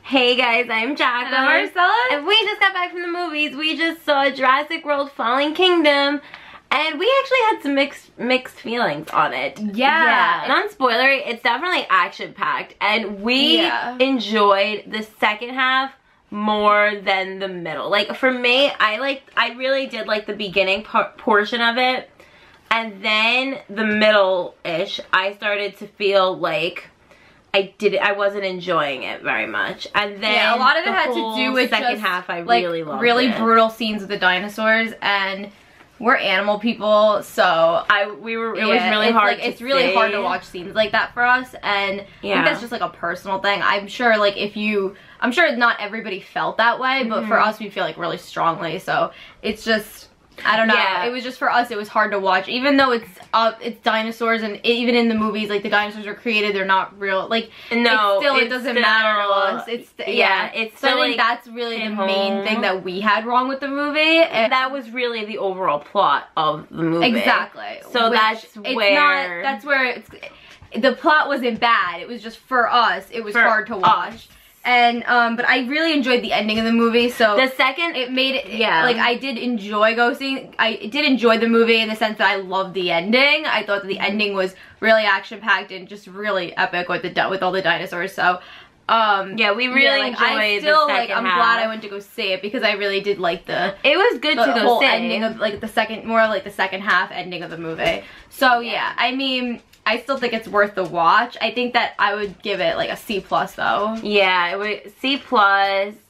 Hey guys, I'm Jacko. And I'm Marcella. And we just got back from the movies. We just saw Jurassic World Fallen Kingdom. And we actually had some mixed feelings on it. Yeah. Non-spoilery, it's definitely action-packed. And we enjoyed the second half more than the middle. Like, for me, I really did like the beginning portion of it. And then the middle-ish, I started to feel like I wasn't enjoying it very much. And then a lot of it had to do with second half I really loved really it. brutal scenes with the dinosaurs, and we're animal people, so it was really hard. It's really hard to watch scenes like that for us, and I think that's just like a personal thing. I'm sure like I'm sure not everybody felt that way, but for us we feel like really strongly, so it's just, I don't know. Yeah. It was just for us, it was hard to watch, even though it's dinosaurs, and even in the movies, like the dinosaurs are created, they're not real. Like no, it doesn't matter to us. It's so I think that's really the main thing that we had wrong with the movie, and that was really the overall plot of the movie. Exactly. So the plot wasn't bad. It was just for us, it was hard to watch. And but I really enjoyed the ending of the movie. So the second, it made it, like I did enjoy I did enjoy the movie in the sense that I loved the ending. I thought that the ending was really action packed and just really epic with all the dinosaurs. So yeah, we really enjoyed the second half. I'm glad I went to go see it because I really did like it was good to go see ending of like the second half ending of the movie. So yeah, I mean, I still think it's worth the watch. I think that I would give it like a C+ though. Yeah, it would C+,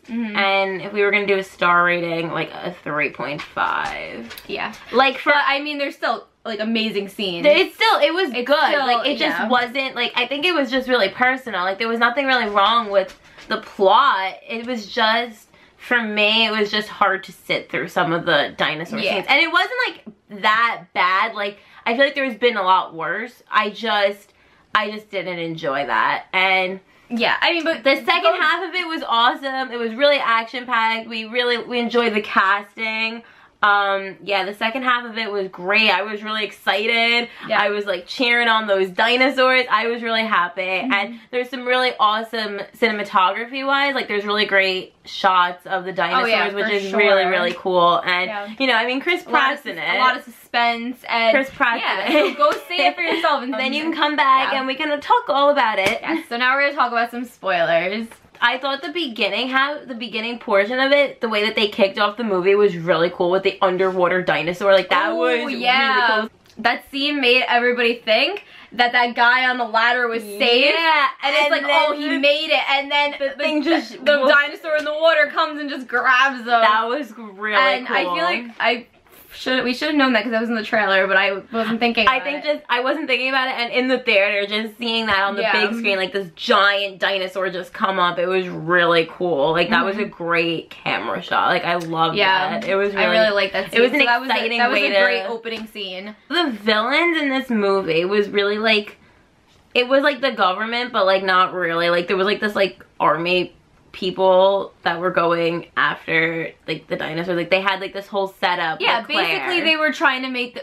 and if we were gonna do a star rating, like a 3.5. Yeah. Like but I mean, there's still like amazing scenes. It was good. Like it just wasn't like, I think it was just really personal. Like there was nothing really wrong with the plot. It was just, for me, it was just hard to sit through some of the dinosaur scenes. And it wasn't like that bad. Like I feel like there's been a lot worse. I just didn't enjoy that. And yeah, I mean, but the second half of it was awesome. It was really action-packed. We enjoyed the casting. Yeah, the second half of it was great. I was really excited. Yeah. I was like cheering on those dinosaurs. I was really happy. And there's some really awesome cinematography wise. Like there's really great shots of the dinosaurs, which is really cool. And you know, I mean, Chris Pratt's in it. A lot of suspense, and Chris Pratt's in it. So go see it for yourself, and then you can come back and we can talk all about it. Yeah, so now we're gonna talk about some spoilers. I thought the beginning portion of it, the way that they kicked off the movie was really cool with the underwater dinosaur. Like that was really cool. That scene made everybody think that guy on the ladder was safe. Yeah, and it's like, oh, he made it, and then the dinosaur in the water comes and just grabs him. That was really cool. I feel like we should have known that because I was in the trailer, but I wasn't thinking about it. I wasn't thinking about it, and in the theater, just seeing that on the big screen, like this giant dinosaur just come up, it was really cool. Like that was a great camera shot. Like I loved that. It was really, I really like that scene. It was an exciting way to... That was a great opening scene. The villains in this movie was really like, it was like the government, but like not really. Like there was like this like army people that were going after like the dinosaurs. Like they had like this whole setup. Yeah, basically they were trying to make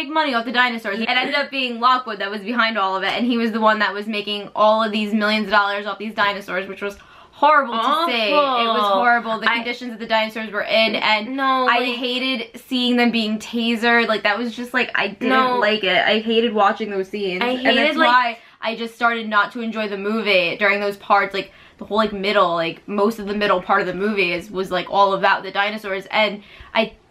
money off the dinosaurs. It ended up being Lockwood that was behind all of it, and he was the one that was making all of these millions of dollars off these dinosaurs, which was horrible to see. It was horrible. The conditions that the dinosaurs were in, and I hated seeing them being tasered. Like that was just like, I didn't like it. I hated watching those scenes. And that's why I just started not to enjoy the movie during those parts. Like the whole like middle, like most of the middle part of the movie was like all about the dinosaurs, and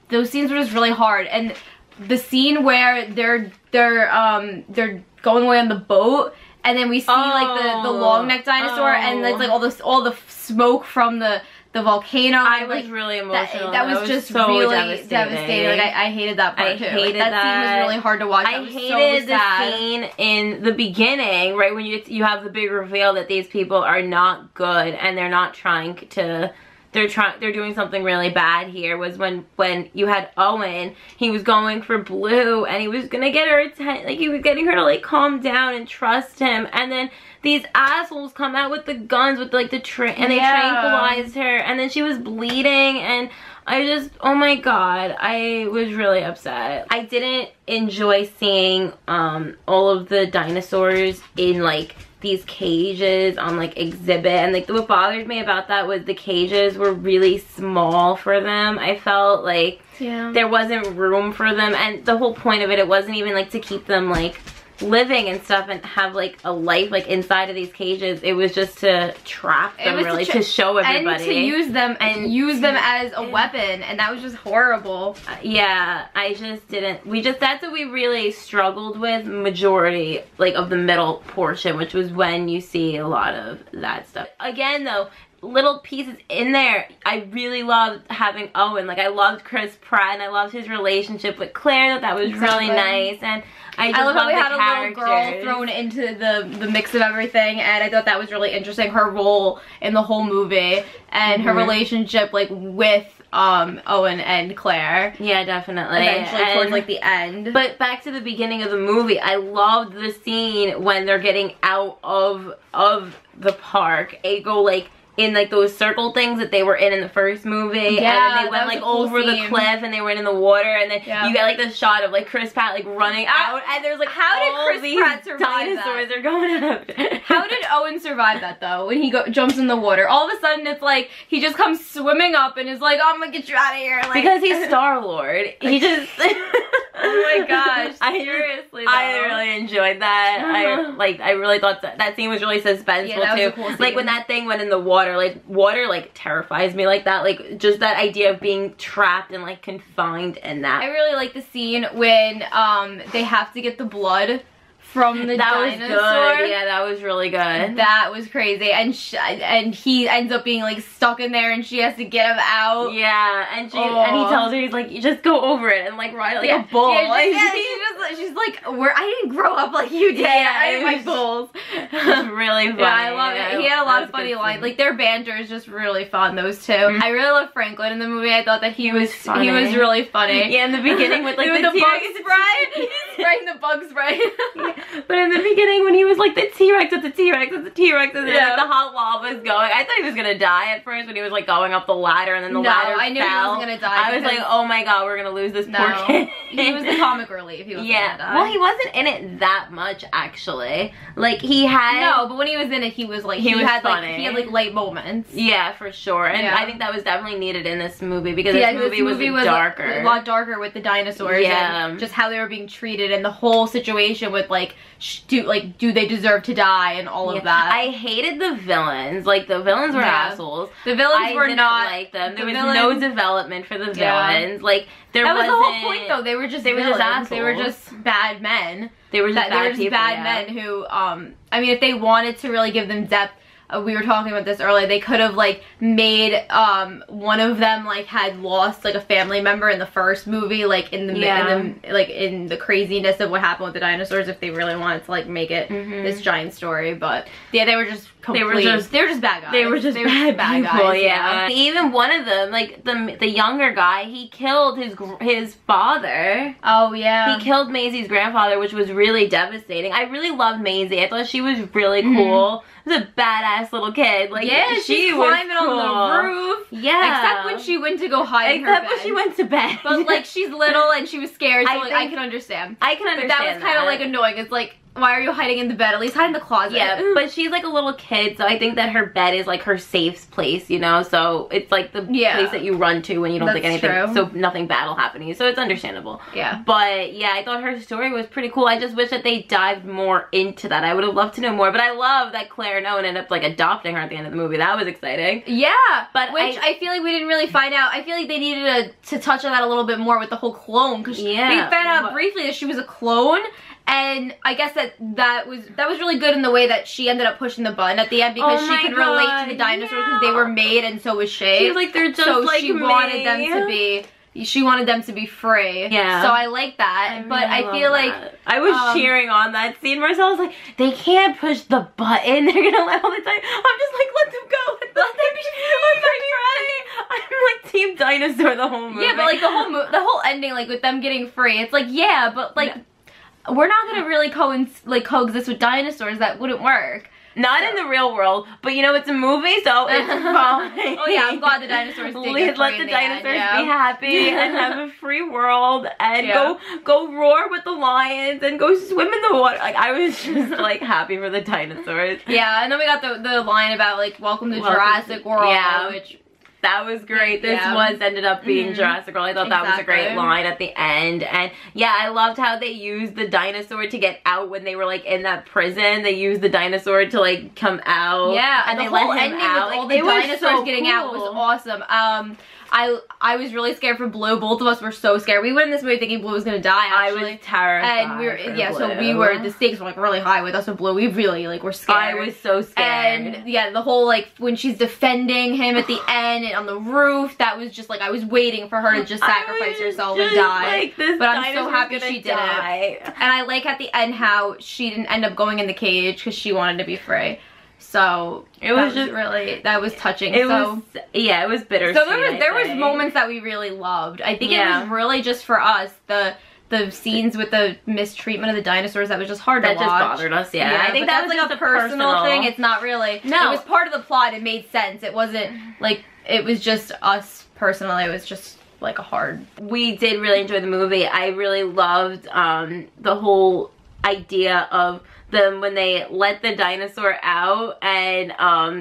those scenes were just really hard. And the scene where they're going away on the boat, and then we see like the long neck dinosaur, and it's like all the smoke from the volcano. I was really emotional. That was just so really devastating. Like I hated that part too. Like, that scene was really hard to watch. I hated the scene in the beginning, right when you have the big reveal that these people are not good and they're not trying to. They're doing something really bad here. Was when you had Owen, he was going for Blue, and he was gonna get her attention. Like he was getting her to like calm down and trust him, and then these assholes come out with the guns with like and they tranquilized her, and then she was bleeding, and oh my god, I was really upset. I didn't enjoy seeing all of the dinosaurs in like these cages on like exhibit, and like what bothered me about that was the cages were really small for them. I felt like there wasn't room for them, and the whole point of it wasn't even like to keep them like living and stuff and have like a life like inside of these cages. It was just to trap them, really, to show everybody, and to use them as a weapon, and that was just horrible. Yeah, I just didn't, that's what we really struggled with majority like of the middle portion, which was when you see a lot of that stuff. Again though, little pieces in there. I really loved having Owen. Like I loved Chris Pratt and I loved his relationship with Claire. That was really nice, and I love how we had a little girl thrown into the mix of everything, and I thought that was really interesting. Her role in the whole movie and her relationship like with Owen and Claire. Yeah, definitely. Eventually towards like the end. But back to the beginning of the movie, I loved the scene when they're getting out of the park. They go like in like those circle things that they were in the first movie, and then they went like over the cliff and they went in the water, and then you get like the shot of like Chris Pratt like running out, and there's like how did Chris Pratt survive dinosaurs that? Are going up. How did Owen survive that though? When he jumps in the water, all of a sudden it's like he just comes swimming up and is like, oh, I'm gonna get you out of here, like, because he's Star-Lord. He just oh my gosh, seriously though. I really enjoyed that. I really thought that scene was really suspenseful that too. Was a cool scene. Like when that thing went in the water, water terrifies me like that, like just that idea of being trapped and like confined in that. I really like the scene when they have to get the blood from the dinosaur. Was good. Yeah, that was really good. That was crazy, and he ends up being like stuck in there, and she has to get him out. Yeah, and he tells her, he's like, you just go over it and like ride like a bull. She's like, I didn't grow up like you did. Yeah, I had my bulls. It was really funny. Yeah, I love it. He had a lot of funny lines. Like their banter is just really fun. Those two. I really love Franklin in the movie. I thought that he was really funny. Yeah, in the beginning with like the bug spray. He's spraying the bug spray. But in the beginning when he was like the T-Rex with the T-Rex with the T-Rex and then like, the hot lava is going, I thought he was gonna die at first when he was like going up the ladder, and then the ladder I knew he wasn't gonna die. I was like, oh my god, we're gonna lose this poor kid. He was the comic relief. He wasn't gonna die. Well, he wasn't in it that much actually. Like he had but when he was in it, he was like he had like light moments. Yeah, for sure. And I think that was definitely needed in this movie because this movie was darker, a lot darker with the dinosaurs. And just how they were being treated and the whole situation with like do they deserve to die and all of that. I hated the villains. Like the villains were assholes. The villains were not like them. There was no development for the villains. Like that was the whole point though. They were just assholes. They were just bad men. They were just bad men who I mean, if they wanted to really give them depth, we were talking about this earlier, they could have like made one of them like had lost like a family member in the first movie, like in the craziness of what happened with the dinosaurs, if they really wanted to like make it this giant story. But yeah, they were just they were just bad guys. They were just bad guys. Yeah. Even one of them, like the younger guy, he killed his father. Oh yeah. He killed Maisie's grandfather, which was really devastating. I really loved Maisie. I thought she was really cool. She was a badass little kid. Like, yeah, she was climbing on the roof. Yeah. Except when she went to go hide in her bed. Except when she went to bed. But like, she's little and she was scared, so I can understand. I can understand. But that was kind of like annoying. It's like, why are you hiding in the bed? At least hide in the closet. Yeah, but she's like a little kid, so I think that her bed is like her safe place, you know? So it's like the place that you run to when you don't think anything, so nothing bad will happen to you. So it's understandable. Yeah. But yeah, I thought her story was pretty cool. I just wish that they dived more into that. I would have loved to know more, but I love that Claire and Owen ended up like adopting her at the end of the movie. That was exciting. Yeah, but which I feel like we didn't really find out. I feel like they needed to touch on that a little bit more with the whole clone, because we found out briefly that she was a clone. And I guess that was really good in the way that she ended up pushing the button at the end, because she could relate to the dinosaurs because they were made and so was she. She was like, they're just like she wanted them to be. She wanted them to be free. Yeah. So I like that. But I feel like I was cheering on that scene. Marcel was like, they can't push the button. They're gonna let all the time. I'm just like, let them go. Let them be free. I'm like team dinosaur the whole movie. Yeah, but like the whole ending, like with them getting free, it's like, yeah, but like we're not gonna really coexist with dinosaurs. That wouldn't work. Not in the real world, but you know, it's a movie, so it's fine. Oh yeah, I'm glad the dinosaurs did get let free the in dinosaurs end, yeah. be happy and have a free world and go roar with the lions and go swim in the water. Like, I was just like happy for the dinosaurs. Yeah, and then we got the line about like welcome to Jurassic World, which that was great. This ended up being Jurassic World. I thought that was a great line at the end. And yeah, I loved how they used the dinosaur to get out when they were like in that prison. They used the dinosaur to like come out. Yeah, and the they whole let him ending out. with all Like, the dinosaurs getting cool. out was awesome. I was really scared for Blue. Both of us were so scared. We went in this movie thinking Blue was gonna die, actually. I was terrified. And we were, so we were, the stakes were like really high with us with Blue. We really like were scared. I was so scared. And yeah, the whole like when she's defending him at the end and on the roof, that was just like I was waiting for her to just sacrifice herself and die. Like, but I'm so happy she did it. And I like at the end how she didn't end up going in the cage because she wanted to be free. So it was just really, that was touching. It was bittersweet. So there was moments that we really loved. I think it was really just for us the scenes with the mistreatment of the dinosaurs that was just hard to watch. That just bothered us. Yeah, I think that was like a personal thing. It's not really. No, it was part of the plot. It made sense. It wasn't like it was just us personally. It was just like a hard. We did really enjoy the movie. I really loved the whole idea of them when they let the dinosaur out and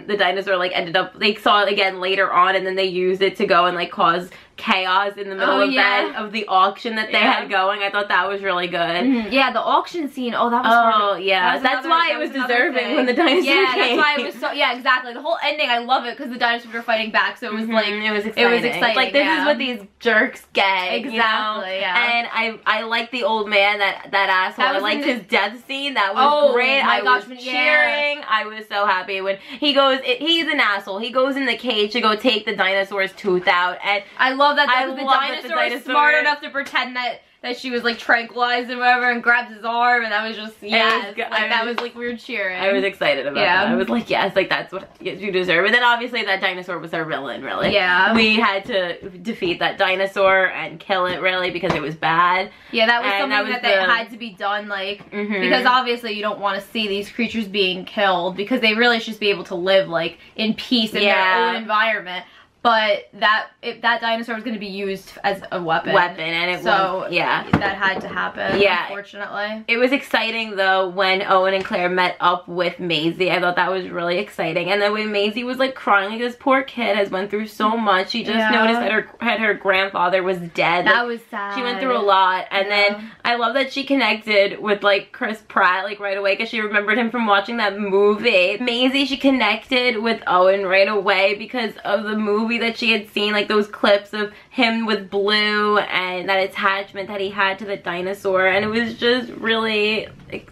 the dinosaur like ended up, they saw it again later on and then they used it to go and like cause chaos in the middle of the auction that they had going. I thought that was really good. Yeah, the auction scene. Oh, that was hard. Yeah, that's why it was deserving when the dinosaur came. That's why it was so. Yeah, exactly. The whole ending, I love it because the dinosaurs were fighting back. So it was like it was exciting. Like this is what these jerks get. Exactly. You know? Yeah. And I like the old man, that asshole. I liked his death scene. That was great. I was cheering. I was so happy when he goes. He's an asshole. He goes in the cage to go take the dinosaur's tooth out, and I love that the dinosaur is smart enough to pretend that she was like tranquilized and whatever and grabs his arm, and that was just that was like we were cheering. I was excited about that. I was like, yes, like that's what you deserve. And then obviously that dinosaur was our villain, really. Yeah. We had to defeat that dinosaur and kill it, really, because it was bad. Yeah, that was something that had to be done, like because obviously you don't want to see these creatures being killed because they really should be able to live like in peace in their own environment. But that dinosaur was going to be used as a weapon. And it that had to happen. Yeah, unfortunately. It was exciting though when Owen and Claire met up with Maisie. I thought that was really exciting. And then when Maisie was like crying, like this poor kid has went through so much. She just noticed that her grandfather was dead. That was sad. She went through a lot. And then I love that she connected with like Chris Pratt like right away because she remembered him from watching that movie. Maisie, she connected with Owen right away because of the movie that she had seen, like those clips of him with Blue and that attachment that he had to the dinosaur, and it was just really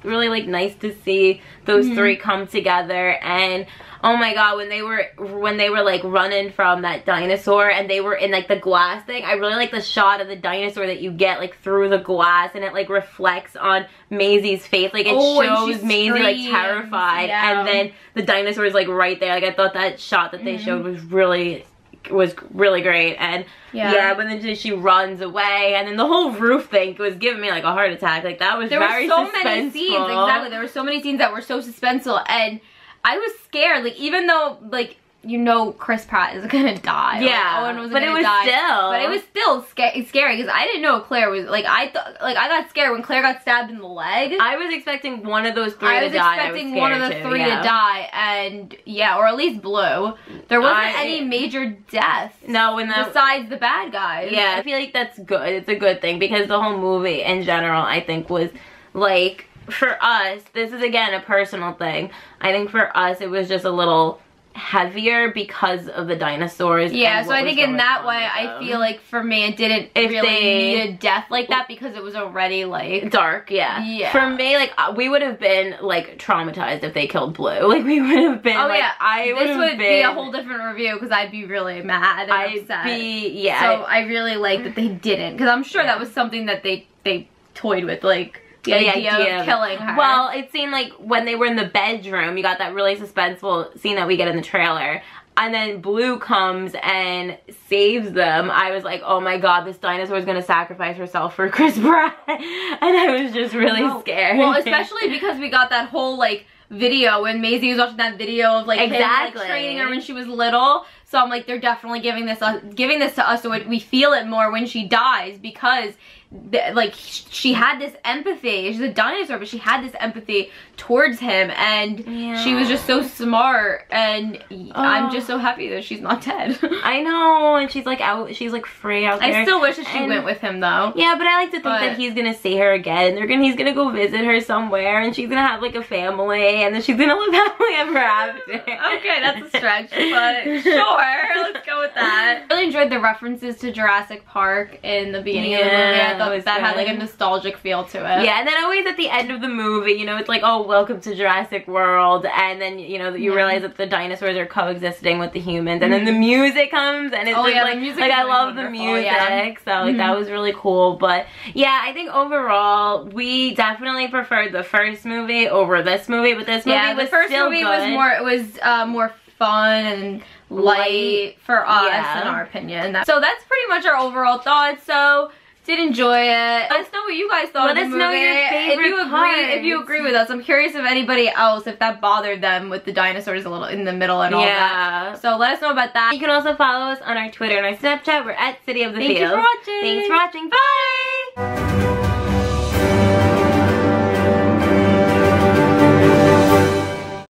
like nice to see those three come together. And oh my god, when they were like running from that dinosaur and they were in like the glass thing, I really like the shot of the dinosaur that you get like through the glass and it like reflects on Maisie's face, like it shows Maisie like terrified and then the dinosaur is like right there. Like I thought that shot that they showed was really great. And when then she runs away and then the whole roof thing was giving me like a heart attack. Like that was very suspenseful. There were so many scenes, exactly. There were so many scenes that were so suspenseful and I was scared, like even though like you know Chris Pratt is gonna die. Yeah, like, Owen was gonna die. But it was still scary because I didn't know Claire was like I got scared when Claire got stabbed in the leg. I was expecting one of those three to die. I was expecting one of the three to die, and or at least Blue. There wasn't any major deaths. No, besides the bad guys. Yeah, I feel like that's good. It's a good thing because the whole movie in general, I think, was like for us. This is again a personal thing. I think for us, it was just a little heavier because of the dinosaurs. Yeah, so I think in that way, I feel like for me, it didn't really need a death like that because it was already like dark. Yeah. For me, like we would have been like traumatized if they killed Blue. Like we would have been. Oh like, this would be a whole different review because I'd be really mad and upset. So I really like that they didn't because I'm sure that was something that they toyed with, like. The idea of killing her. Well, it seemed like when they were in the bedroom, you got that really suspenseful scene that we get in the trailer. And then Blue comes and saves them. I was like, oh my god, this dinosaur is going to sacrifice herself for Chris Pratt. And I was just really scared. Well, especially because we got that whole like video when Maisie was watching that video of like him like training her when she was little. So I'm like, they're definitely giving this to us so we feel it more when she dies, because like she had this empathy. She's a dinosaur, but she had this empathy towards him, and she was just so smart, and I'm just so happy that she's not dead. I know, and she's like out, she's like free out there. I still wish that she went with him though. Yeah, but I like to think that he's gonna see her again. He's gonna go visit her somewhere, and she's gonna have like a family, and then she's gonna live happily ever after. Okay, that's a stretch, but sure, let's go with that. I really enjoyed the references to Jurassic Park in the beginning of the movie. I thought that had like a nostalgic feel to it. Yeah, and then always at the end of the movie, you know, it's like, oh, welcome to Jurassic World, and then, you know, you realize that the dinosaurs are coexisting with the humans, and then the music comes, and it's just like I love the music, so like that was really cool. But yeah, I think overall we definitely preferred the first movie over this movie, but this movie was still good. was more fun and light for us, in our opinion. So that's pretty much our overall thoughts. So did enjoy it. Let us know what you guys thought of the movie. Let us know your favorite parts. If you agree with us. I'm curious if anybody else, if that bothered them with the dinosaurs a little in the middle and all that. So let us know about that. You can also follow us on our Twitter and our Snapchat. We're at City of the Fields. Thank you for watching. Thanks for watching. Bye!